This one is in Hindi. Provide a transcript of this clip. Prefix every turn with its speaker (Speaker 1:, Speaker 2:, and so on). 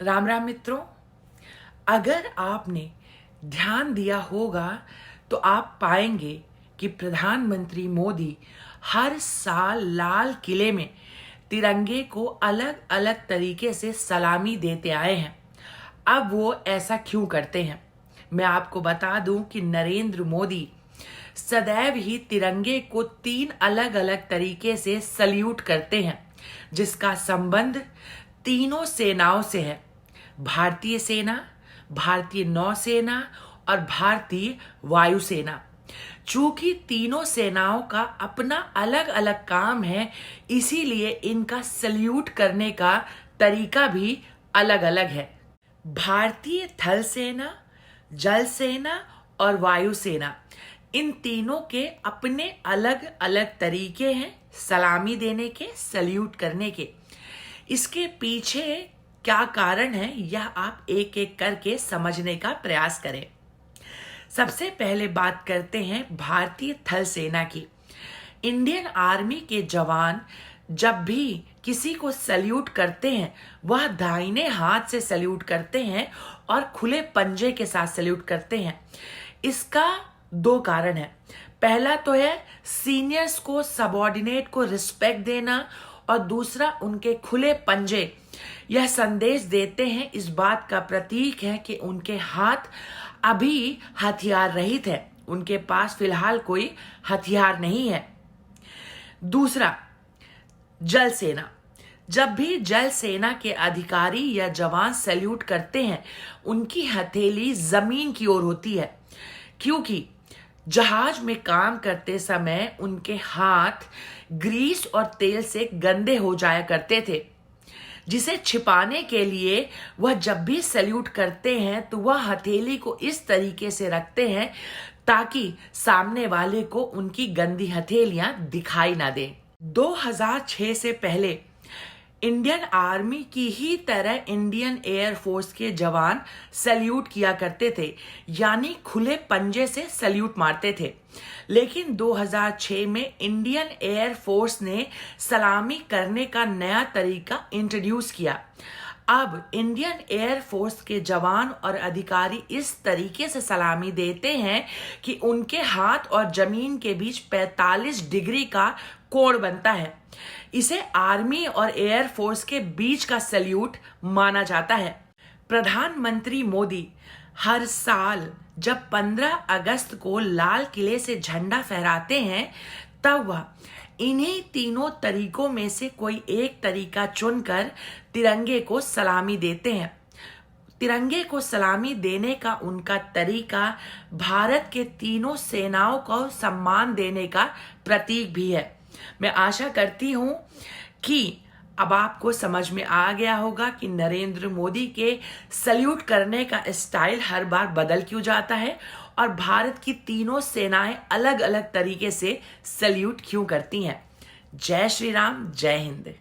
Speaker 1: राम राम मित्रों, अगर आपने ध्यान दिया होगा तो आप पाएंगे कि प्रधानमंत्री मोदी हर साल लाल किले में तिरंगे को अलग अलग तरीके से सलामी देते आए हैं। अब वो ऐसा क्यों करते हैं? मैं आपको बता दूं कि नरेंद्र मोदी सदैव ही तिरंगे को 3 अलग अलग तरीके से सल्यूट करते हैं, जिसका संबंध तीनों सेनाओं से है। भारतीय सेना, भारतीय नौसेना और भारतीय वायुसेना। चूंकि तीनों सेनाओं का अपना अलग अलग काम है, इसीलिए इनका सल्यूट करने का तरीका भी अलग अलग है। भारतीय थल सेना, जल सेना और वायुसेना, इन तीनों के अपने अलग अलग तरीके हैं सलामी देने के, सल्यूट करने के। इसके पीछे क्या कारण है, यह आप एक एक करके समझने का प्रयास करें। सबसे पहले बात करते हैं भारतीय थल सेना की। इंडियन आर्मी के जवान जब भी किसी को सल्यूट करते हैं, वह दाहिने हाथ से सल्यूट करते हैं और खुले पंजे के साथ सल्यूट करते हैं। इसका 2 कारण है। पहला तो है सीनियर्स को, सबऑर्डिनेट को रिस्पेक्ट देना, और दूसरा उनके खुले पंजे यह संदेश देते हैं, इस बात का प्रतीक है कि उनके हाथ अभी हथियार रहित है, उनके पास फिलहाल कोई हथियार नहीं है। दूसरा, जल सेना। जब भी जल सेना के अधिकारी या जवान सैल्यूट करते हैं, उनकी हथेली जमीन की ओर होती है, क्योंकि जहाज में काम करते समय उनके हाथ ग्रीस और तेल से गंदे हो जाया करते थे, जिसे छिपाने के लिए वह जब भी सैल्यूट करते हैं तो वह हथेली को इस तरीके से रखते हैं ताकि सामने वाले को उनकी गंदी हथेलियां दिखाई ना दें। 2006 से पहले इंडियन आर्मी की ही तरह इंडियन एयर फोर्स के जवान सल्यूट किया करते थे, यानी खुले पंजे से सल्यूट मारते थे। लेकिन 2006 में इंडियन एयर फोर्स ने सलामी करने का नया तरीका इंट्रोड्यूस किया। अब इंडियन एयर फोर्स के जवान और अधिकारी इस तरीके से सलामी देते हैं कि उनके हाथ और जमीन के बीच 45 डिग्री का कोण बनता है। इसे आर्मी और एयर फोर्स के बीच का सल्यूट माना जाता है। प्रधानमंत्री मोदी हर साल जब 15 अगस्त को लाल किले से झंडा फहराते हैं, तब वह इन्हीं तीनों तरीकों में से कोई एक तरीका चुनकर तिरंगे को सलामी देते हैं। तिरंगे को सलामी देने का उनका तरीका भारत के तीनों सेनाओं को सम्मान देने का प्रतीक भी है। मैं आशा करती हूं कि अब आपको समझ में आ गया होगा कि नरेंद्र मोदी के सल्यूट करने का स्टाइल हर बार बदल क्यों जाता है और भारत की तीनों सेनाएं अलग अलग तरीके से सल्यूट क्यों करती हैं। जय श्री राम, जय हिंद।